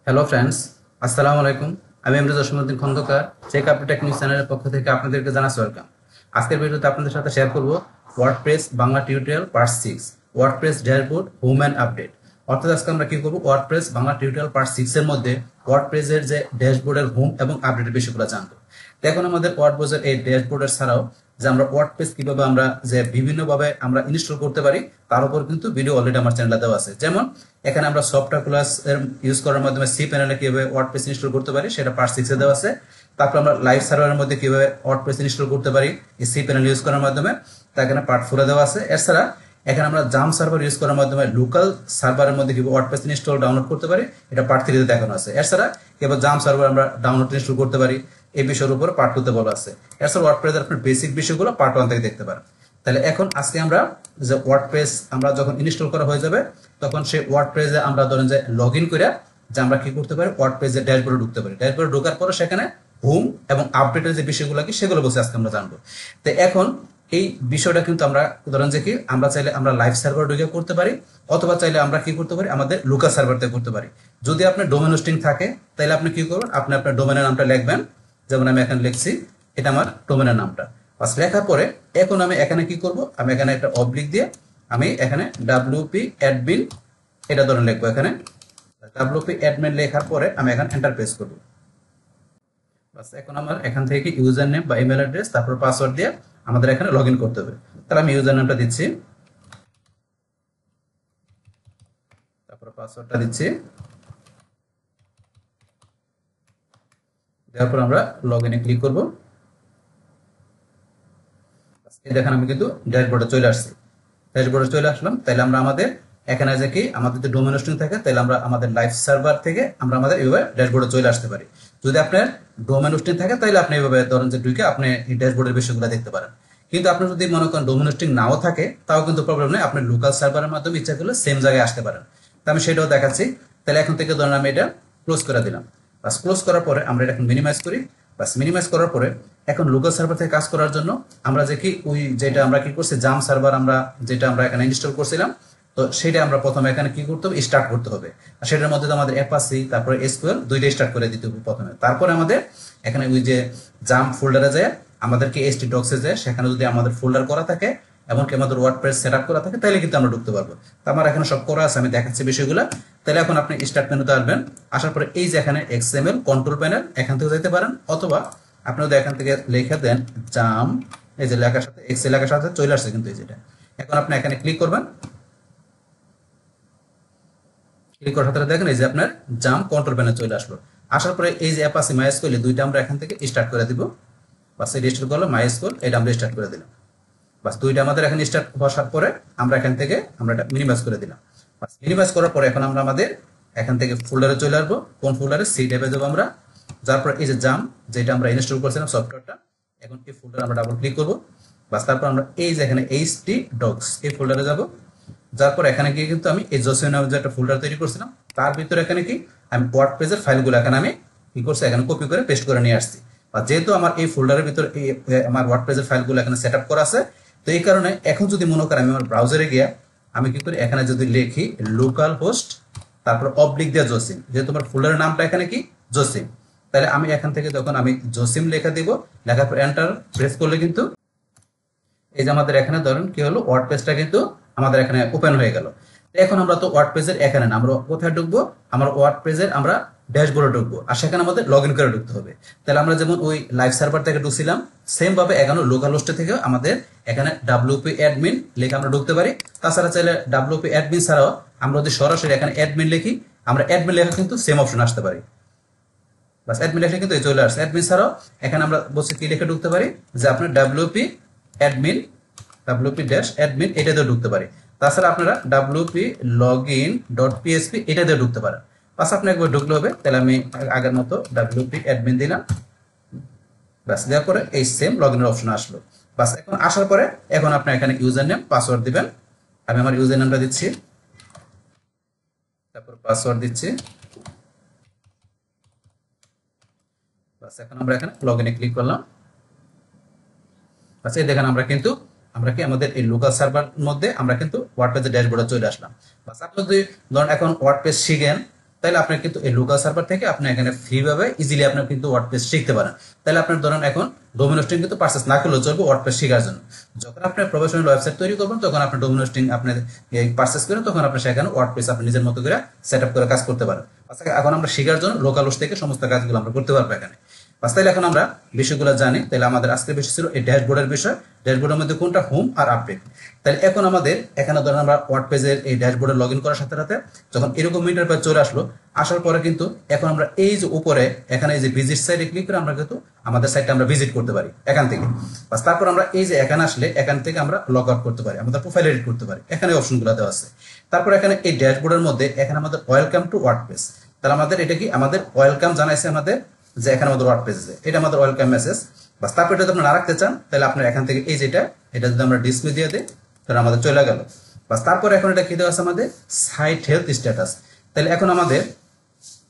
Hello friends, আসসালামু আলাইকুম। আমি এমরে Jasimuddin Khandakar, check update news চ্যানেলের পক্ষ থেকে আপনাদেরকে জানাচ্ছি ওয়েলকাম। আজকের ভিডিওতে আপনাদের সাথে শেয়ার করব WordPress Bangla tutorial part 6, WordPress dashboard home and update. অর্থাৎ আজকে আমরা কি করব, ওয়ার্ডপ্রেস বাংলা টিউটোরিয়াল পার্ট 6 এর মধ্যে ওয়ার্ডপ্রেসের যে ড্যাশবোর্ডের হোম এবং আপডেটের বিষয়গুলো জানবো। তো এখন আমাদের ওয়ার্ডপ্রেসের এই ড্যাশবোর্ডের ছাড়াও যে আমরা ওয়ার্ডপ্রেস কিভাবে আমরা যে বিভিন্নভাবে আমরা ইনস্টল করতে পারি তার উপর কিন্তু ভিডিও অলরেডি আমার চ্যানেলে দেওয়া আছে। যেমন এখানে আমরা সফটওয়্যার ক্লাস এর ইউজ করার মাধ্যমে সি প্যানেলে কিভাবে ওয়ার্ডপ্রেস ইনস্টল করতে পারি সেটা পার্ট 6 এ দেওয়া আছে। তারপর আমরা লাইভ সার্ভারের মধ্যে কিভাবে ওয়ার্ডপ্রেস ইনস্টল করতে পারি এই সি প্যানেল ইউজ করার মাধ্যমে তা এখানে পার্ট 4 এ দেওয়া আছে। এছাড়া এখানে আমরা জাম সার্ভার ইউজ করার মাধ্যমে লোকাল সার্ভারের মধ্যে কিভাবে ওয়ার্ডপ্রেস ইনস্টল ডাউনলোড করতে পারি এটা পার্ট 3 তে দেখানো আছে। এছাড়া কিভাবে জাম সার্ভার আমরা ডাউনলোড ইনস্টল করতে পারি এই বিষয়ের উপর পার্ট 2 তে বলা আছে। এছাড়া ওয়ার্ডপ্রেসের আপনার বেসিক বিষয়গুলো পার্ট 1 থেকে দেখতে পারেন। তাহলে এখন আজকে আমরা যে ওয়ার্ডপ্রেস আমরা যখন ইনস্টল করা হয়ে যাবে তখন সেই ওয়ার্ডপ্রেসে আমরা ধরেন যে লগ ইন করে যে আমরা কি করতে পারি ওয়ার্ডপ্রেসের ড্যাশবোর্ডে ঢুকতে পারি। ড্যাশবোর্ডে ঢোকার পরে সেখানে হোম এবং আপডেটের যে বিষয়গুলো কি সেগুলো বসে আজকে আমরা জানবো। তো এখন এই বিষয়টা কিন্তু আমরা ধরেন যে কি আমরা চাইলে আমরা লাইভ সার্ভার ঢুকে করতে পারি, অথবা চাইলে আমরা কি করতে পারি আমাদের লোকাল সার্ভার থেকে করতে পারি। যদি আপনার ডোমেন হোস্টিং থাকে তাহলে আপনি কি করবেন, আপনি আপনার ডোমেনের নামটা লিখবেন। যেমন আমি এখানে লিখছি এটা আমার ডোমেনের নামটা। বাস লেখার পরে এখন আমি এখানে কি করব, আমি এখানে একটা অবলিক দিয়ে আমি এখানে wp admin এটা ধরে লিখবো। এখানে wp admin লেখার পরে আমি এখানে এন্টার প্রেস করব। বাস এখন আমার এখান থেকে ইউজার নেম বা ইমেল অ্যাড্রেস তারপর পাসওয়ার্ড দিয়ে আমাদের এখানে লগইন করতে হবে। তাহলে আমি ইউজার নেমটা দিচ্ছি, তারপর পাসওয়ার্ডটা দিচ্ছি, দেওয়ার পর আমরা লগইনে ক্লিক করব। দেখেন আমি কিন্তু ড্যাশবোর্ডে চলে আসছি। ড্যাশবোর্ডে চলে আসলাম। তাহলে আমরা আমাদের এখানে যে কি আমাদের যদি ডোমেন হোস্টিং থাকে তাহলে আমরা আমাদের লাইভ সার্ভার থেকে আমরা আমাদের এইভাবে ড্যাশবোর্ডে চলে আসতে পারি। যদি আপনার ডোমেন হোস্টিং থাকে তাহলে আপনি এইভাবে ধরেন যে ঢুকে আপনি এই ড্যাশবোর্ডের বিষয়গুলো দেখতে পারেন। কিন্তু আপনি যদি মনে করেন ডোমেন হোস্টিং নাও থাকে তাও কিন্তু প্রবলেম নেই, আপনি লোকাল সার্ভারের মাধ্যমে ইচ্ছা করলে সেম জায়গায় আসতে পারেন। তো আমি সেটাও দেখাচ্ছি। তাহলে এখন থেকে ধরেন আমি এটা ক্লোজ করে দিলাম। বাস ক্লোজ করার পরে আমরা এটা এখন মিনিমাইজ করি। বাস মিনিমাইজ করার পরে এখন লোকাল সার্ভার থেকে কাজ করার জন্য আমরা যে কি ওই যেটা আমরা কি করছি জাম সার্ভার আমরা যেটা আমরা এখানে ইনস্টল করছিলাম, তো সেটা আমরা প্রথমে এখানে কি করতে হবে স্টার্ট করতে হবে। আর সেটার মধ্যে তো আমাদের অ্যাপাসি তারপরে এসকিউএল দুইটাই স্টার্ট করে দিতে হবে প্রথমে। তারপরে আমাদের এখানে ওই যে জাম ফোল্ডারে যায় আমাদেরকে এসটি ডক্সে যায়, সেখানে যদি আমাদের ফোল্ডার করা থাকে এমনকি আমাদের ওয়ার্ডপ্রেস সেটআপ করা থাকে তাহলে কিন্তু আমরা ঢুকতে পারবো। তো আমার এখানে সব করা আছে, আমি দেখাচ্ছি বিষয়গুলো। তাহলে এখন আপনি স্টার্ট মেনুতে আসবেন। আসার পরে এই যে এখানে এক্সএমএল কন্ট্রোল প্যানেল এখান থেকে যেতে পারেন, অথবা আপনি যদি এখান থেকে লিখে দেন জাম, এই যে লেখার সাথে এক্সেল লেখার সাথে চলে আসছে কিন্তু এই যেটা। এখন আপনি এখানে ক্লিক করবেন। ক্লিক করার সাথে দেখেন এই যে আপনার জাম কন্ট্রোল প্যানেল চলে আসলো। আসার পরে এই যে অ্যাপাসি মাইএসকিউএল দুইটা আমরা এখান থেকে স্টার্ট করে দিব। বাস এই রেজিস্টার করলো মাইএসকিউএল এটা আমরা স্টার্ট করে দিলাম। বাস দুইটা আমাদের এখানে স্টার্ট বসার পরে আমরা এখান থেকে আমরা এটা মিনিমাইজ করে দিলাম। বাস মিনিমাইজ করার পরে এখন আমরা আমাদের এখান থেকে ফোল্ডারে চলে আসবো। কোন ফোল্ডারে? সি ট্যাবে যাবো আমরা। যার পর এই যে জাম যেটা আমরা ইনস্টল করেছিলাম সফটওয়্যারটা, এখন এই ফোল্ডারে আমরা ডাবল ক্লিক করব। বাস তারপর আমরা এই যে এখানে এইচটি ডক্স এই ফোল্ডারে যাব। যার পর এখানে গিয়ে কিন্তু আমি এই জসিম নামে যে একটা ফোল্ডার তৈরি করছিলাম তার ভিতরে এখানে কি আমি ওয়ার্ডপ্রেসের ফাইলগুলো এখানে আমি কি করছি এখানে কপি করে পেস্ট করে নিয়ে আসছি। বা যেহেতু আমার এই ফোল্ডারের ভিতরে আমার ওয়ার্ডপ্রেসের ফাইলগুলো এখানে সেট আপ করা আছে, তো এই কারণে এখন যদি মনে করেন আমি আমার ব্রাউজারে গিয়ে আমি কি করি এখানে যদি লিখি লোকাল হোস্ট তারপর অবলিক দিয়ে জসিম, যেহেতু তোমার ফোল্ডারের নামটা এখানে কি জসিম, তাহলে আমি এখান থেকে যখন আমি জসিম লেখা দিব, লেখার পর এন্টার প্রেস করলে কিন্তু এই যে আমাদের এখানে ধরেন কি হলো ওয়ার্ডপ্রেসটা কিন্তু আমাদের এখানে ওপেন হয়ে গেল। এখন আমরা তো ওয়ার্ডপ্রেসের এখানে না, আমরা কোথায় ঢুকবো, আমার ওয়ার্ডপ্রেসের আমরা ড্যাশবোর্ডে ঢুকবো, আর সেখানে আমাদের লগ ইন করে ঢুকতে হবে। তাহলে আমরা যেমন ওই লাইভ সার্ভার থেকে ঢুকছিলাম সেম ভাবে এখানে লোকাল হোস্টে থেকে আমাদের এখানে wp admin লিখে আমরা ঢুকতে পারি। তাছাড়া চাইলে wp admin ছাড়াও আমরা যদি সরাসরি এখানে অ্যাডমিন লিখি, আমরা অ্যাডমিন লেখা কিন্তু সেম অপশন আসতে পারি। বাস অ্যাডমিন লেখা কিন্তু চলে আসছে। অ্যাডমিন ছাড়াও এখানে আমরা বসে কি লিখে ঢুকতে পারি যে আপনার wp admin wp-admin এটা দিয়ে ঢুকতে পারি। তাছাড়া আপনারা wp-login.php এটা দিয়ে ঢুকতে পারেন। বাস আপনি একবার ঢুকলে হবে। তাহলে আমি আগের মতো wp-admin দিলাম। বাস দেওয়ার পরে এই সেম লগইনের অপশন আসলো। বাস এখন আসার পরে এখন আপনি এখানে ইউজার নেম পাসওয়ার্ড দিবেন। আমি আমার ইউজার নেমটা দিচ্ছি, তারপর পাসওয়ার্ড দিচ্ছি। বাস এখন আমরা এখানে লগইনে ক্লিক করলাম। বাস এই দেখেন আমরা কিন্তু আমরা কি আমাদের এই লোকাল সার্ভার মধ্যে আমরা কিন্তু ওয়ার্ডপ্রেসের ড্যাশবোর্ডে চলে আসলাম। বাস আপনি যদি ধরুন এখন ওয়ার্ডপ্রেস শিখেন তাহলে আপনি কিন্তু এই লোকাল সার্ভার থেকে আপনি এখানে ফ্রি ভাবে ইজিলি আপনি কিন্তু ওয়ার্ডপ্রেস শিখতে পারেন। তাহলে আপনার ধরেন এখন ডোমেন হোস্টিং কিন্তু পারচেজ না করলেও চলবে ওয়ার্ডপ্রেস শেখার জন্য। যখন আপনি প্রফেশনাল ওয়েবসাইট তৈরি করবেন তখন আপনি ডোমেন হোস্টিং আপনি পারচেজ করেন, তখন আপনি সেখানে ওয়ার্ডপ্রেস আপনি নিজের মতো করে সেট আপ করে কাজ করতে পারেন। আচ্ছা, এখন আমরা শেখার জন্য লোকাল হোস্ট থেকে সমস্ত কাজগুলো আমরা করতে পারবো এখানে। তাহলে এখন আমরা বিষয়গুলো জানি। তাহলে আমাদের আজকের বিষয় ছিল এই ড্যাশবোর্ডের বিষয়। ড্যাশবোর্ডের মধ্যে কোনটা হোম আর আপডেট। তাহলে এখন আমাদের এখানে ধরেন আমরা ওয়ার্ডপ্রেসের এই ড্যাশবোর্ডে লগ ইন করার সাথে সাথে যখন এরকম ইন্টারফেস চলে আসলো, আসার পরে কিন্তু এখন আমরা এই যে উপরে এখানে এই যে ভিজিট সাইটে ক্লিক করে আমরা কিন্তু আমাদের সাইটটা আমরা ভিজিট করতে পারি এখান থেকে। বাস তারপর আমরা এই যে এখানে আসলে এখান থেকে আমরা লগ আউট করতে পারি, আমাদের প্রোফাইল এডিট করতে পারি, এখানে অপশনগুলো দেওয়া আছে। তারপর এখানে এই ড্যাশবোর্ডের মধ্যে এখানে আমাদের ওয়েলকাম টু ওয়ার্ডপ্রেস। তাহলে আমাদের এটা কি আমাদের ওয়েলকাম জানাইছে আমাদের যে এখানে আমাদের ওয়ার্ডপ্রেস আছে, এটা আমাদের ওয়েলকাম মেসেজ। বাস তারপর এটা যদি আপনি না রাখতে চান তাহলে আপনার এখান থেকে এই যেটা এটা যদি আমরা ডিসপ্লে দিয়ে দিই তাহলে আমাদের চলে গেল। বাস তারপর এখন এটা কি দেওয়া আছে আমাদের সাইট হেলথ স্ট্যাটাস। তাহলে এখন আমাদের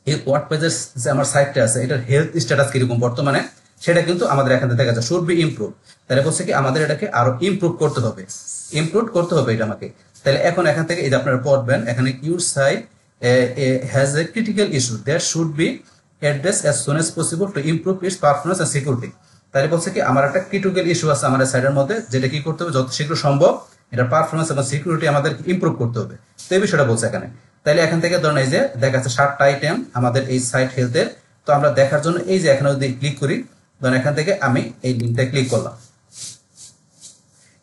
এই ওয়ার্ডপ্রেসের যে আমার সাইটটা আছে এটার হেলথ স্ট্যাটাস কিরকম বর্তমানে সেটা কিন্তু আমাদের এখান থেকে দেখা যাচ্ছে শুড বি ইমপ্রুভ। তাহলে বলছে কি আমাদের এটাকে আরো ইমপ্রুভ করতে হবে, ইমপ্রুভ করতে হবে এটা আমাকে। তাহলে এখন এখান থেকে এই যে আপনারা পড়বেন এখানে your site has a critical issue that should be address as soon as possible to improve its performance and security। তাহলে বলছে কি আমার একটা ক্রিটিক্যাল ইস্যু আছে আমাদের সাইটের মধ্যে, যেটা কি করতে হবে যত শীঘ্র সম্ভব এটা পারফরমেন্স এবং সিকিউরিটি আমাদের ইমপ্রুভ করতে হবে। তো এই বিষয়টা বলছে এখানে। তাহলে এখান থেকে ধরেন এই যে দেখা যাচ্ছে 7টা আইটেম আমাদের এই সাইট হেলথের। তো আমরা দেখার জন্য এই যে এখানে যদি ক্লিক করি, ধরেন এখান থেকে আমি এই লিঙ্কটা ক্লিক করলাম।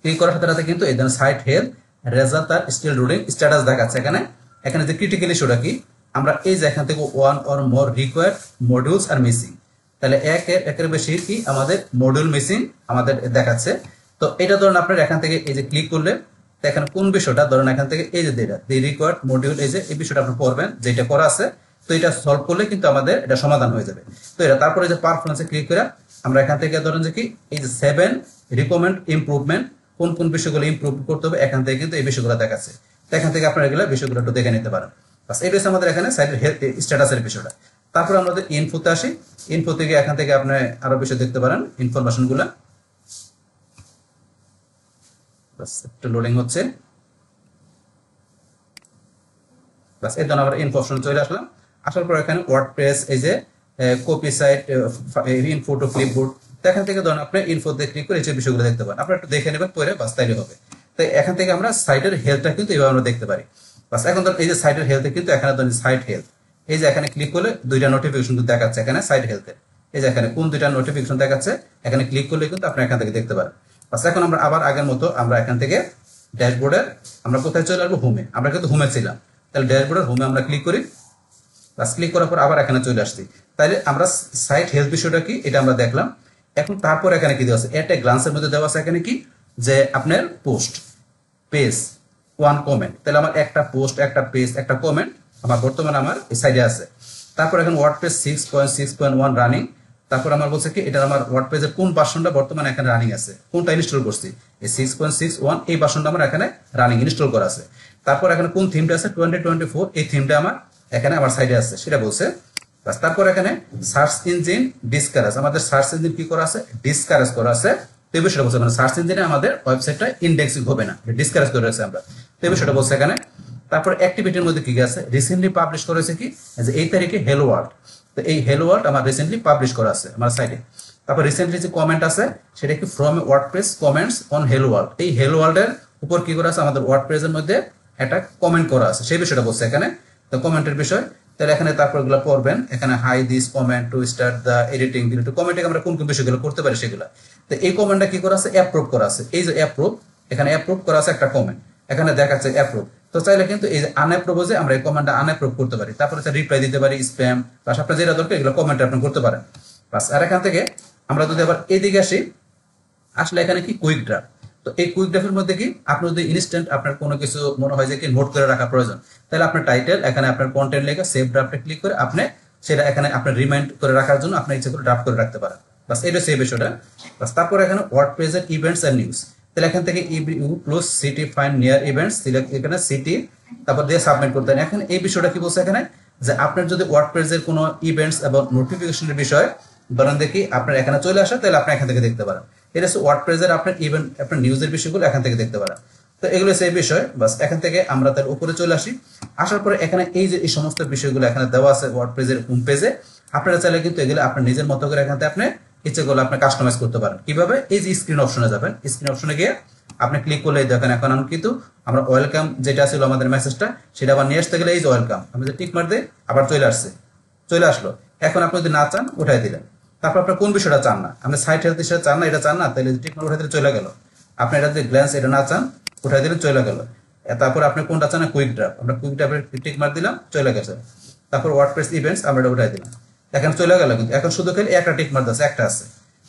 ক্লিক করার সাথে সাথে কিন্তু এই ধরেন সাইট হেলথ রেজাল্ট আর স্টিল লোডিং স্ট্যাটাস দেখাচ্ছে এখানে। এখানে যে ক্রিটিক্যাল ইস্যুটা কি, আমরা এই যে এখান থেকে one or more required modules are missing. তাহলে একের বেশি কি আমাদের মডিউল মিসিং আমাদের দেখাচ্ছে। তো এটা ধরুন আপনার এখান থেকে এই যে ক্লিক করলে এখানে কোন বিষয়টা ধরুন এখান থেকে এই যে দি রিকোয়ার্ড মডিউল এই যে এই বিষয়টা আপনি পড়বেন যেটা করা আছে। তো এটা সলভ করলে কিন্তু আমাদের এটা সমাধান হয়ে যাবে। তো এটা তারপরে যে পারফরমেন্সে ক্লিক করে আমরা এখান থেকে ধরেন যে কি এই যে 7 রিকমেন্ড ইমপ্রুভমেন্ট কোন কোন বিষয়গুলো ইমপ্রুভ করতে হবে এখান থেকে কিন্তু এই বিষয়গুলো দেখাচ্ছে। তো এখান থেকে আপনারা এগুলো বিষয়গুলো একটু দেখে নিতে পারেন। বাস এটা হচ্ছে আমাদের এখানে সাইটের হেলথ স্ট্যাটাসের বিষয়টা। তারপর আমাদের ইনফোতে আসি। ইনফো থেকে এখান থেকে আপনি আরো বিষয় দেখতে পারেন ইনফরমেশন গুলা। বাস একটু লোডিং হচ্ছে। বাস এই জন্য আমরা ইনফো অপশন চলে আসলাম। আসার পর এখানে ওয়ার্ডপ্রেস এই যে copy site info to clipboard. এখান থেকে ধরুন আপনি ইনফোতে ক্লিক করে এই বিষয়গুলো দেখতে পারেন। আপনারা একটু দেখে নেবেন পরে, বাস তাইলে হবে। তো এখান থেকে আমরা সাইটের হেলথটা কিন্তু এইভাবে আমরা দেখতে পারি। বাস এখন ধরুন এই যে সাইটের হেলথে কিন্তু এখানে ধরুন সাইট হেলথ এই যে এখানে ক্লিক করলে দুইটা নোটিফিকেশন দেখাচ্ছে এখানে সাইট হেলথে। এই যে এখানে কোন দুইটা নোটিফিকেশন দেখাচ্ছে এখানে ক্লিক করলে কিন্তু আপনি এখান থেকে দেখতে পারেন। বাস এখন আমরা আবার আগের মতো আমরা এখান থেকে ড্যাশবোর্ডে আমরা কোথায় চলে আসবো, হোমে। আমরা কিন্তু হোমে ছিলাম, তাহলে ড্যাশবোর্ডের হোমে আমরা ক্লিক করি। বাস ক্লিক করার পর আবার এখানে চলে আসছি। তাইলে আমরা সাইট হেলথ বিষয়টা কি এটা আমরা দেখলাম। এখন তারপর এখানে কি দেওয়া আছে একটা গ্লান্সের মধ্যে দেওয়া আছে এখানে কি যে আপনার পোস্ট পেজ ওয়ান কমেন্ট। তাহলে আমার একটা পোস্ট একটা পেজ একটা কমেন্ট আমার বর্তমানে আমার এই সাইডে আছে। তারপর এখন ওয়ার্ডপ্রেস 6.6.1 রানিং। তারপর আমার বলছে কি এটা আমার ওয়ার্ডপ্রেসের কোন ভার্সনটা বর্তমানে এখানে রানিং আছে, কোনটা ইনস্টল করছি, এই 6.6.1 এই ভার্সনটা আমার এখানে রানিং ইনস্টল করা আছে। তারপর এখানে কোন থিমটা আছে 2024 এই থিমটা আমার এখানে আমার সাইডে আছে সেটা বলছে। বাস তারপর এখানে সার্চ ইঞ্জিন ডিসকারেজ আমাদের সার্চ ইঞ্জিন কি করা আছে ডিসকারেজ করা আছে। তো এই বিষয়টা বলছে মানে সার্চ ইঞ্জিনে আমাদের ওয়েবসাইটটা ইন্ডেক্সিং হবে না, ডিসকারেজ করে আছে আমরা। তো এই বিষয়টা বলছে এখানে। তারপর অ্যাক্টিভিটির মধ্যে কি আছে রিসেন্টলি পাবলিশ করেছে কি যে এই তারিখে হেলো ওয়ার্ল্ড। তো এই হেলো ওয়ার্ল্ড আমার রিসেন্টলি পাবলিশ করা আছে আমার সাইটে। তারপর রিসেন্টলি যে কমেন্ট আছে সেটা কি from WordPress comments on hello world. এই হেলো ওয়ার্ল্ডের উপর কি করা আছে আমাদের ওয়ার্ডপ্রেসের মধ্যে একটা কমেন্ট করা আছে সেই বিষয়টা বলছে এখানে। তো কমেন্টের বিষয় তাহলে এখানে তারপর এগুলো পড়বেন এখানে hi this comment to start the editing to কমেন্টে আমরা কোন কোন বিষয়গুলো করতে পারি সেগুলো। তো এই কমেন্টটা কি করা আছে অ্যাপ্রুভ করা আছে। এই যে অ্যাপ্রুভ এখানে অ্যাপ্রুভ করা আছে একটা কমেন্ট এখানে দেখাচ্ছে অ্যাপ্রুভ। তো চাইলে কিন্তু এই যে আনঅ্যাপ্রুভ যে আমরা এই কমেন্টটা আনঅ্যাপ্রুভ করতে পারি। তারপরে রিপ্লাই দিতে পারি স্প্যাম প্লাস আপনার যেটা দরকার এগুলো কমেন্ট আপনি করতে পারেন। বাস আর এখান থেকে আমরা যদি আবার এইদিকে আসি আসলে এখানে কি কুইক ড্রাফট। তো এই কুইক ড্রাফটের মধ্যে কি আপনি যদি ইনস্ট্যান্ট আপনার কোনো কিছু মনে হয় যে কি নোট করে রাখা প্রয়োজন তাহলে আপনার টাইটেল এখানে আপনার কন্টেন্ট লেখা সেভ ড্রাফটে ক্লিক করে আপনি সেটা এখানে আপনার রিমাইন্ড করে রাখার জন্য আপনি ইচ্ছা করে ড্রাফট করে রাখতে পারেন। বাস এটা সেই বিষয়টা। বাস তারপর এখানে ওয়ার্ডপ্রেসের ইভেন্টস এন্ড নিউজ। তাহলে এখান থেকে you plus city find near events select এখানে সিটি তারপর দিয়ে সাবমিট করতে হয়। এখন এই বিষয়টা কি বলছে এখানে যে আপনার যদি ওয়ার্ডপ্রেসের কোনো ইভেন্টস এবং নোটিফিকেশনের বিষয় ধরেন দেখি আপনার এখানে চলে আসে তাহলে আপনি এখান থেকে দেখতে পারেন। এটা হচ্ছে ওয়ার্ডপ্রেসের আপনার ইভেন্ট আপনার নিউজের বিষয়গুলো এখান থেকে দেখতে পারেন। তো এগুলো সেই বিষয়। বাস এখান থেকে আমরা তার উপরে চলে আসি। আসার পরে এখানে এই যে এই সমস্ত বিষয়গুলো এখানে দেওয়া আছে ওয়ার্ডপ্রেসের হোম পেজে, আপনারা চাইলে কিন্তু এগুলো আপনার নিজের মতো করে এখানে আপনি ইচ্ছেগুলো আপনি কাস্টমাইজ করতে পারেন। কিভাবে? এই যে স্ক্রিন অপশনে যাবেন, স্ক্রিন অপশনে গিয়ে আপনি ক্লিক করলে দেখেন এখন আমি কিন্তু আমরা ওয়েলকাম যেটা ছিল আমাদের মেসেজটা সেটা আবার নিয়ে আসতে গেলে এই যে ওয়েলকাম আমি যে টিক মার দিই আবার চলে আসলো। এখন আপনি যদি না চান উঠাই দিলেন, তারপর আপনার কোন বিষয়টা চান না, আপনি সাইট হেলথ হিসেবে চান না, এটা চান না, তাহলে টিক মার উঠাই দিলে চলে গেল। আপনি এটা যদি গ্ল্যান্স এটা না চান উঠাই দিলে চলে গেল। তারপর আপনি কোনটা চান? কুইক ড্রাফট, আমরা কুইক ড্রাফের টিক মার দিলাম, চলে গেছে। তারপর ওয়ার্ডপ্রেস ইভেন্টস আমরা এটা উঠাই দিলাম, এখন চলে গেল। কিন্তু এখন শুধু খালি একটা টিক মার আছে, একটা আছে।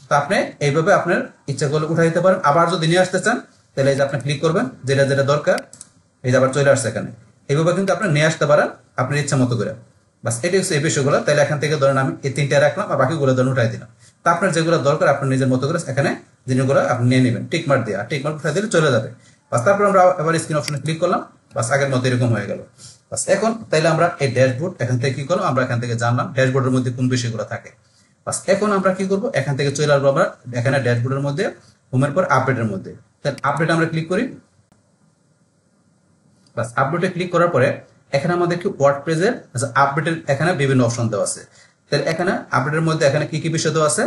তো আপনি এইভাবে আপনার ইচ্ছা করলে উঠাই দিতে পারেন। আবার যদি নিয়ে আসতে চান তাহলে এই যে আপনি ক্লিক করবেন, যেটা যেটা দরকার এই যে আবার চলে আসছে এখানে। এইভাবে কিন্তু আপনি নিয়ে আসতে পারেন আপনার ইচ্ছা মতো করে। বাস এটাই হচ্ছে এই বিষয়গুলো। তাহলে এখান থেকে ধরেন আমি এই তিনটা রাখলাম আর বাকিগুলো ধরেন উঠাই দিলাম। তো আপনার যেগুলো দরকার আপনার নিজের মতো করে এখানে জিনিসগুলো আপনি নিয়ে নেবেন, টিক মার্ক দিয়ে, আর টিক মার্ক উঠাই দিলে চলে যাবে। বাস তারপর আমরা আবার স্ক্রিন অপশনে ক্লিক করলাম, বাস আগের মতো এরকম হয়ে গেল। বাস এখন তাইলে আমরা এই ড্যাশবোর্ড এখান থেকে কি করলাম, আমরা এখান থেকে জানলাম ড্যাশবোর্ডের মধ্যে কোন বিষয়গুলো থাকে। বাস এখন আমরা কি করব, এখান থেকে চলে আসবো আমরা এখানে ড্যাশবোর্ডের মধ্যে হোমের পর আপডেটের মধ্যে। তাহলে আপডেট আমরা ক্লিক করি। বাস আপডেটে ক্লিক করার পরে এখানে আমাদের কি ওয়ার্ডপ্রেসের আপডেটের এখানে বিভিন্ন অপশন দেওয়া আছে। তাহলে এখানে আপডেটের মধ্যে এখানে কি কি বিষয় দেওয়া আছে,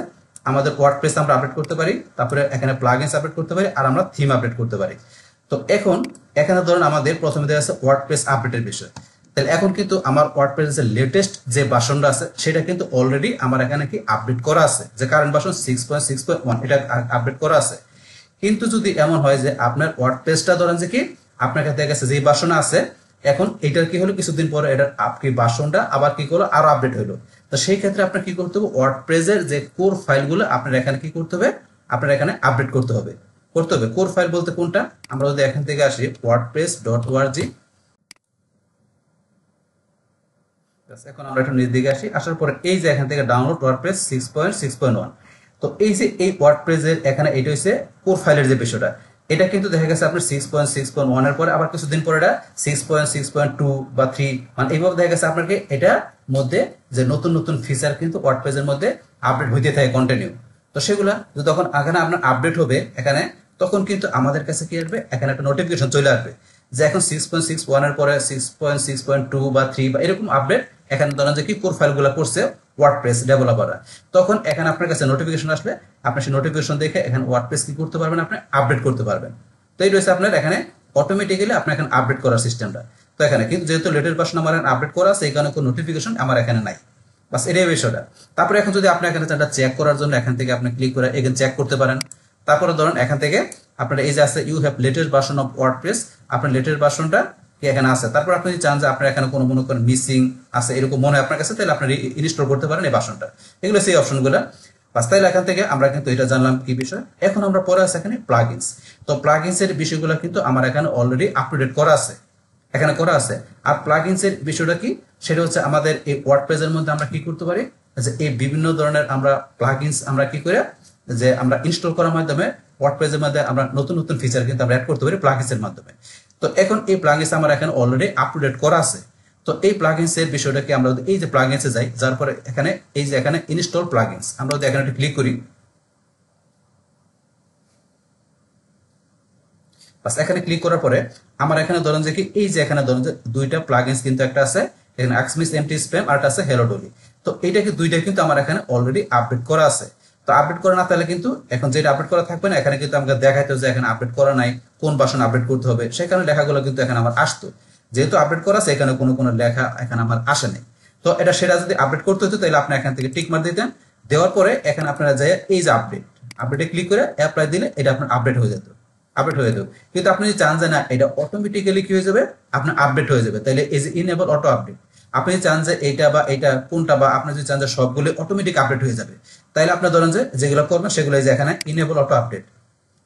আমাদের ওয়ার্ডপ্রেস আমরা আপডেট করতে পারি, তারপরে এখানে প্লাগইনস আপডেট করতে পারি, আর আমরা থিম আপডেট করতে পারি। তো এখন এখানে ধরুন আমাদের প্রথমে দেওয়া আছে ওয়ার্ডপ্রেস আপডেটের বিষয়। তাহলে এখন কিন্তু আমার ওয়ার্ডপ্রেসের লেটেস্ট যে ভার্সনটা আছে সেটা কিন্তু অলরেডি আমার এখানে কি আপডেট করা আছে, যে কারেন্ট ভার্সন 6.6.1 এটা আপডেট করা আছে। কিন্তু যদি এমন হয় যে আপনার ওয়ার্ডপ্রেসটা ধরেন যে কি আপনার কাছে দেখা গেছে যে ভার্সন আছে, এখন এটার কি হলো কিছুদিন পরে এটার ভার্সনটা আবার কি করলো আরো আপডেট হলো। তো সেই ক্ষেত্রে আপনার কি করতে হবে, ওয়ার্ডপ্রেসের যে কোর ফাইলগুলো আপনার এখানে কি করতে হবে, আপনার এখানে আপডেট করতে হবে। কোর ফাইল বলতে কোনটা, আমরা যদি এখান থেকে আসি wordpress.org, এখন আমরা একটু নিচ দিকে আসি, আসার পরে এই যে এখান থেকে ডাউনলোড ওয়ার্ডপ্রেস 6.6.1। তো এই যে এই ওয়ার্ডপ্রেসের এখানে এটা হচ্ছে কোর ফাইলের যে বিষয়টা, এটা কিন্তু দেখা গেছে আপনার 6.6.1 এর পরে আবার কিছুদিন পরে এটা 6.6.2 বা 3 মানে এইভাবে দেখা গেছে আপনাকে এটা মধ্যে যে নতুন নতুন ফিচার কিন্তু ওয়ার্ডপ্রেসের মধ্যে আপডেট হইতে থাকে কন্টিনিউ। তো সেগুলা যখন এখানে আপনার আপডেট হবে এখানে, তখন কিন্তু আমাদের কাছে কি আসবে, এখানে একটা নোটিফিকেশন চলে আসবে যে এখন 6.6.1 এর পরে 6.6.2 বা 3 বা এরকম আপডেট এখানে ধরেন যে কি কোর ফাইলগুলো করছে ওয়ার্ডপ্রেস ডেভেলপাররা। তখন এখানে আপনার কাছে নোটিফিকেশন আসবে, আপনি সেই নোটিফিকেশন দেখে এখানে ওয়ার্ডপ্রেস কি করতে পারবেন, আপনি আপডেট করতে পারবেন। তো এই রয়েছে আপনার এখানে অটোমেটিক্যালি আপনার এখানে আপডেট করার সিস্টেমটা। তো এখানে কিন্তু যেহেতু লেটেস্ট ভার্সন আমার আপডেট করা আছে এই কারণে কোনো নোটিফিকেশন আমার এখানে নাই। বাস এটাই বিষয়টা। তারপরে এখন যদি আপনি এখানে চানটা চেক করার জন্য এখান থেকে আপনি ক্লিক করে এখানে চেক করতে পারেন। তারপরে ধরুন এখান থেকে আপনার এই যে আছে you have latest version of WordPress, আপনার লেটেস্ট ভার্সনটা কি এখানে আছে। তারপর আপনি যদি চান যে আপনার এখানে কোনো মনে করেন মিসিং আছে এরকম মনে হয় আপনার কাছে, তাহলে আপনি ইনস্টল করতে পারেন এই ভার্সনটা। এগুলো সেই অপশনগুলো। বাস তাইলে এখান থেকে আমরা কিন্তু এটা জানলাম কি বিষয়। এখন আমরা পরে আছে এখানে প্লাগইনস। তো প্লাগইনস এর বিষয়গুলো কিন্তু আমার এখানে অলরেডি আপডেট করা আছে, এখানে করা আছে। আর প্লাগইনস এর বিষয়টা কি, সেটা হচ্ছে আমাদের এই ওয়ার্ডপ্রেসের মধ্যে আমরা কি করতে পারি, যে এই বিভিন্ন ধরনের আমরা প্লাগইনস আমরা কি করে যে আমরা ইনস্টল করার মাধ্যমে ওয়ার্ডপ্রেসের মধ্যে আমরা নতুন নতুন ফিচার কিন্তু আমরা অ্যাড করতে পারি প্লাগইনস এর মাধ্যমে। তো এখন এই প্লাগইনস আমার এখানে অলরেডি আপডেট করা আছে। তো এই প্লাগইনস এর বিষয়টাকে আমরা এই যে প্লাগইনস এ যাই, যার পরে এখানে এই যে এখানে ইনস্টল প্লাগইনস আমরা যদি এখানে ক্লিক করি, বাস এখানে ক্লিক করার পরে আমার এখানে ধরেন যে কি এই যে এখানে ধরেন যে দুইটা প্লাগইনস কিন্তু একটা আছে এখানে এক্সমিস এমটি স্প্যাম আর একটা আছে হেলো ডলি। তো এইটা কি দুইটা কিন্তু আমার এখানে অলরেডি আপডেট করা আছে। তো আপডেট করা না তাহলে কিন্তু এখন যেটা আপডেট করা থাকবে না এখানে কিন্তু আমাকে দেখাইতো যে এখানে আপডেট করা নাই, কোন ভার্সন আপডেট করতে হবে, সেখানে লেখাগুলো কিন্তু এখানে আমার আসতো। যেহেতু আপডেট করা আছে এখানে কোনো লেখা এখানে আমার আসে নাই। তো এটা সেটা যদি আপডেট করতে হতো তাহলে আপনি এখান থেকে টিক মার দিতেন, দেওয়ার পরে এখানে আপনারা যায় এই যে আপডেটে ক্লিক করে অ্যাপ্লাই দিলে এটা আপনার আপডেট হয়ে যেত, কিন্তু আপনি যদি চান যে না এটা অটোমেটিক্যালি কি হয়ে যাবে আপনার আপডেট হয়ে যাবে, তাহলে এই যে ইনেবল অটো আপডেট, আপনি চান যে এইটা বা এইটা কোনটা, বা আপনি যদি চান যে সবগুলো অটোমেটিক আপডেট হয়ে যাবে, তাহলে আপনার ধরেন যে যেগুলো করবেন সেগুলো এই যে এখানে ইনেবল অটো আপডেট,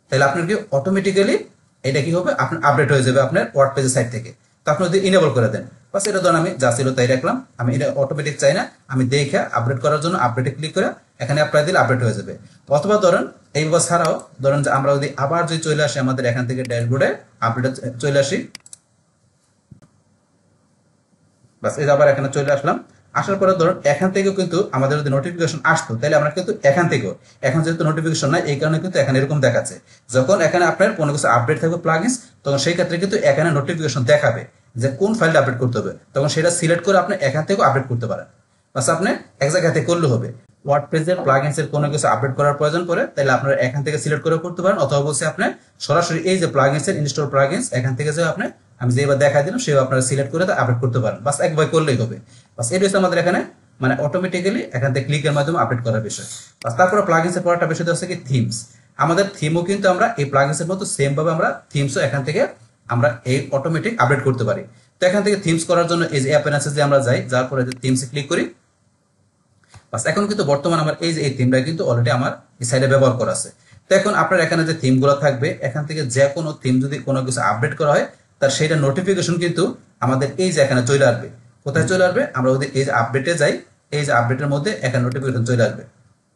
তাহলে আপনার কি অটোমেটিক্যালি এটা কি হবে আপনার আপডেট হয়ে যাবে আপনার ওয়ার্ডপ্রেসের সাইট থেকে। তো আপনি যদি ইনেবল করে দেন, বাস এটা ধরুন আমি যা ছিল তাই রাখলাম, আমি এটা অটোমেটিক চাই না, আমি দেখে আপডেট করার জন্য আপডেটে ক্লিক করে এখানে অ্যাপ্লাই দিলে আপডেট হয়ে যাবে। অথবা ধরেন এইবার ছাড়াও ধরেন যে আমরা যদি আবার যদি চলে আসি আমাদের এখান থেকে ড্যাশবোর্ডে আপডেট চলে আসি, বাস এই আবার এখানে চলে আসলাম। আসার পরে ধরুন এখান থেকেও কিন্তু আমাদের যদি নোটিফিকেশন আসতো তাহলে আমরা কিন্তু এখান থেকেও, এখন যেহেতু নোটিফিকেশন নাই এই কারণে কিন্তু এখানে এরকম দেখাচ্ছে, যখন এখানে আপনার কোনো কিছু আপডেট থাকবে প্লাগইনস তখন সেই ক্ষেত্রে কিন্তু এখানে নোটিফিকেশন দেখাবে যে কোন ফাইলটা আপডেট করতে হবে, তখন সেটা সিলেক্ট করে আপনি এখান থেকে আপডেট করতে পারেন। বাস আপনি এক জায়গাতে করলে হবে। ওয়ার্ডপ্রেসের প্লাগইনসের কোনো কিছু আপডেট করার প্রয়োজন পড়ে তাহলে আপনারা এখান থেকে সিলেক্ট করে করতে পারেন, অথবা বলছে আপনি সরাসরি এই যে প্লাগইনসের ইনস্টল প্লাগইনস এখান থেকে যে আপনি আমি যেবার দেখাই দিলাম সেভাবে আপনারা সিলেক্ট করে আপডেট করতে পারেন। বাস একবার করলেই হবে। বাস এটা হচ্ছে আমাদের এখানে মানে অটোমেটিক্যালি এখান থেকে ক্লিকের মাধ্যমে আপডেট করার বিষয়। বাস তারপরে প্লাগইনসের পরেরটা বিষয় হচ্ছে কি থিমস। আমাদের থিমও কিন্তু আমরা এই প্লাগইনসের মতো সেম ভাবে আমরা থিমসও এখান থেকে আমরা এই অটোমেটিক আপডেট করতে পারি। তো এখান থেকে থিমস করার জন্য এই যে অ্যাপেন্সে আমরা যাই, যার পরে থিমসে ক্লিক করি। বাস এখন কিন্তু বর্তমানে আমার এই যে এই থিমটা কিন্তু অলরেডি আমার এই সাইডে ব্যবহার করা আছে। তো এখন আপনার এখানে যে থিমগুলো থাকবে এখান থেকে যে কোনো থিম যদি কোনো কিছু আপডেট করা হয় তার সেইটা নোটিফিকেশন কিন্তু আমাদের এই যে এখানে চলে আসবে। কোথায় চলে আসবে? আমরা যদি এই যে আপডেটে যাই, এই যে আপডেটের মধ্যে এখানে নোটিফিকেশন চলে আসবে।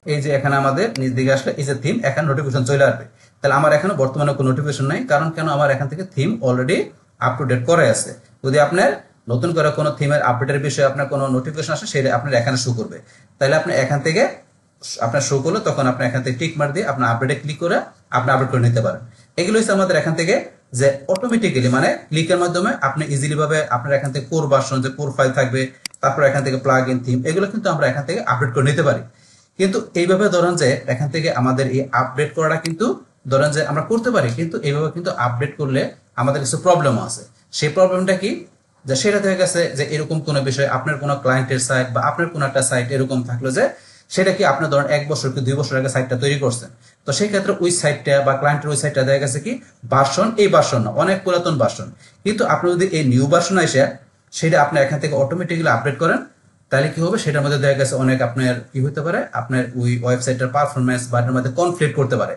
এই যে এখানে আমাদের নিচ দিকে আসলে এই যে থিম এখানে নোটিফিকেশন চলে আসবে। তাহলে আমার এখানে বর্তমানে কোনো নোটিফিকেশন নাই, কারণ কেন আমার এখান থেকে theme already up to date করা আছে। যদি আপনার নতুন করে কোনো থিমের আপডেটের বিষয়ে আপনার কোনো নোটিফিকেশন আসে সেটা আপনার এখানে শো করবে। তাহলে আপনি এখান থেকে আপনার শো করলো তখন আপনি এখান থেকে টিক মার দিয়ে আপনার আপডেটে ক্লিক করে আপনি আপডেট করে নিতে পারেন। এগুলো হচ্ছে আমাদের এখান থেকে যে অটোমেটিক্যালি মানে ক্লিকের মাধ্যমে আপনি ইজিলি ভাবে আপনার এখান থেকে কোর ভার্সন যে কোর ফাইল থাকবে, তারপর এখান থেকে প্লাগ ইন থিম এগুলো কিন্তু আমরা এখান থেকে আপডেট করে নিতে পারি। কিন্তু এইভাবে ধরেন যে এখান থেকে আমাদের এই আপডেট করাটা কিন্তু ধরেন যে আমরা করতে পারি, কিন্তু এইভাবে কিন্তু আপডেট করলে আমাদের কিছু প্রবলেম আছে। সেই প্রবলেমটা কি? যে সেটা হয়ে গেছে যে এরকম কোনো বিষয় আপনার কোনো ক্লায়েন্টের সাইট বা আপনার কোনো একটা সাইট এরকম থাকলো যে সেটা কি আপনি ধরেন 1 বছর কি 2 বছর আগে সাইটটা তৈরি করছেন, তো সেই ক্ষেত্রে ওই সাইটটা বা ক্লায়েন্টের ওই সাইটটা দেখা গেছে কি ভার্সন এই ভার্সন না, অনেক পুরাতন ভার্সন। কিন্তু আপনি যদি এই নিউ ভার্সন এসে সেটা আপনি এখান থেকে অটোমেটিক্যালি আপডেট করেন তাহলে কি হবে? সেটার মধ্যে দেখা গেছে অনেক আপনার কি হতে পারে, আপনার ওই ওয়েবসাইটের পারফরমেন্স বা এর মধ্যে কনফ্লিক্ট করতে পারে,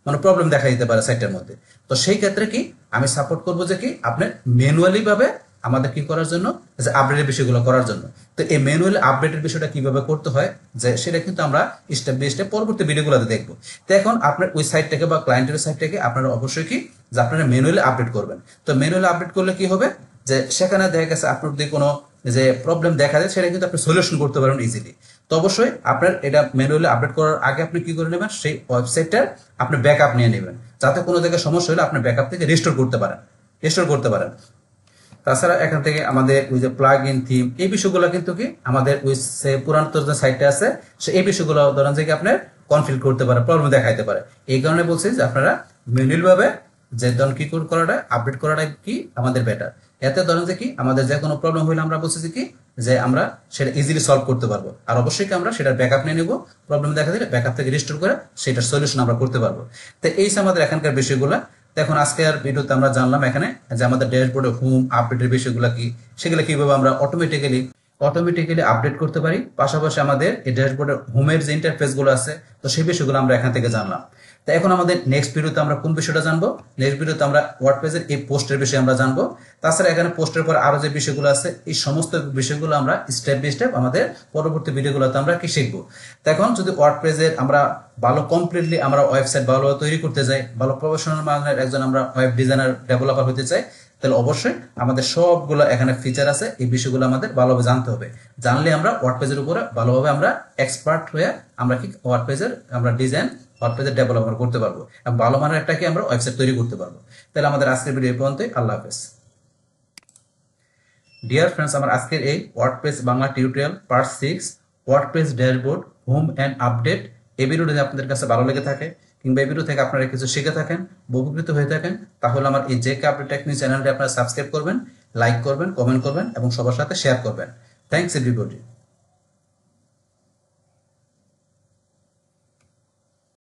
মানে প্রবলেম দেখা দিতে পারে সাইটের মধ্যে। তো সেই ক্ষেত্রে কি আমি সাপোর্ট করবো যে কি আপনি ম্যানুয়ালি ভাবে আমাদের কি করার জন্য যে আপডেটের বিষয়গুলো করার জন্য। তো এই ম্যানুয়ালি আপডেটের বিষয়টা কিভাবে করতে হয় যে সেটা কিন্তু আমরা স্টেপ বাই স্টেপ পরবর্তী ভিডিওগুলোতে দেখবো। তো এখন আপনার ওই সাইটটাকে বা ক্লায়েন্টের সাইটটাকে আপনারা অবশ্যই কি যে আপনারা ম্যানুয়ালি আপডেট করবেন। তো ম্যানুয়ালি আপডেট করলে কি হবে যে সেখানে দেখা গেছে আপনার যদি কোনো যে প্রবলেম দেখা যায় সেটা কিন্তু আপনি সলিউশন করতে পারবেন ইজিলি। তো অবশ্যই আপনার এটা ম্যানুয়ালি আপডেট করার আগে আপনি কি করে নেবেন, সেই ওয়েবসাইটটার আপনি ব্যাকআপ নিয়ে নেবেন, যাতে কোনো জায়গায় সমস্যা হলে আপনি ব্যাকআপ থেকে রিস্টোর করতে পারেন। তাছাড়া এখান থেকে আমাদের ওই যে প্লাগ ইন থিম এই বিষয়গুলো কিন্তু কি আমাদের ওই পুরাতন যে সাইটটা আছে এই বিষয়গুলো ধরেন যে কি আপনার কনফিগ করতে পারে, প্রবলেম দেখাইতে পারে। এই কারণে বলছি যে আপনারা ম্যানুয়াল ভাবে যে ধরুন কি করাটা আপডেট করাটা কি আমাদের বেটার। এতে ধরেন যে কি আমাদের যে কোনো প্রবলেম হলে আমরা বলছি কি যে আমরা সেটা ইজিলি সলভ করতে পারবো। আর অবশ্যই কি আমরা সেটার ব্যাকআপ নিয়ে নেবো, প্রবলেম দেখা দিলে ব্যাকআপ থেকে রিস্টোর করে সেটার সলিউশন আমরা করতে পারবো। তো এই আমাদের এখানকার বিষয়গুলো। এখন আজকের ভিডিওতে আমরা জানলাম এখানে যে আমাদের ড্যাশবোর্ডে হোম আপডেটের বিষয়গুলো কি, সেগুলো কিভাবে আমরা অটোমেটিক্যালি আপডেট করতে পারি। পাশাপাশি আমাদের এই ড্যাশবোর্ডের হোমের যে ইন্টারফেস গুলো আছে তো সেই বিষয়গুলো আমরা এখান থেকে জানলাম। তো এখন আমাদের নেক্সট ভিডিওতে আমরা কোন বিষয়টা জানবো? নেক্সট ভিডিওতে আমরা ওয়ার্ডপ্রেসের এই পোস্টের বিষয়ে আমরা জানবো। তাছাড়া এখানে পোস্টের পর আরো যে বিষয়গুলো আছে এই সমস্ত বিষয়গুলো আমরা স্টেপ বাই স্টেপ আমাদের পরবর্তী ভিডিওগুলোতে আমরা কি শিখবো। তো এখন যদি ওয়ার্ডপ্রেসের আমরা ভালো কমপ্লিটলি আমরা ওয়েবসাইট ভালো তৈরি করতে চাই, ভালো প্রফেশনাল মানের একজন আমরা ওয়েব ডিজাইনার ডেভেলপার হতে চাই, তাহলে অবশ্যই আমাদের সবগুলো এখানে ফিচার আছে, এই বিষয়গুলো আমাদের ভালোভাবে জানতে হবে। জানলে আমরা ওয়ার্ডপ্রেসের উপরে ভালোভাবে আমরা এক্সপার্ট হয়ে আমরা কি ওয়ার্ডপ্রেসের আমরা ডিজাইন ওয়ার্ডপ্রেসের ডেভেলপমেন্ট করতে পারবো এবং ভালো মানের একটা কি আমরা ওয়েবসাইট তৈরি করতে পারবো। তাহলে আমাদের আজকের ভিডিও এই পর্যন্তই। আল্লাহ হাফেজ। ডিয়ার ফ্রেন্ডস, আমার আজকের এই WordPress Bangla tutorial part 6 WordPress dashboard home and update এই ভিডিওটা যদি আপনাদের কাছে ভালো লেগে থাকে কিংবা এই ভিডিও থেকে আপনারা কিছু শিখে থাকেন, উপকৃত হয়ে থাকেন, তাহলে আমার এই জেকে আপডেট টেকনিক চ্যানেলটি আপনারা সাবস্ক্রাইব করবেন, লাইক করবেন, কমেন্ট করবেন এবং সবার সাথে শেয়ার করবেন। Thanks everybody.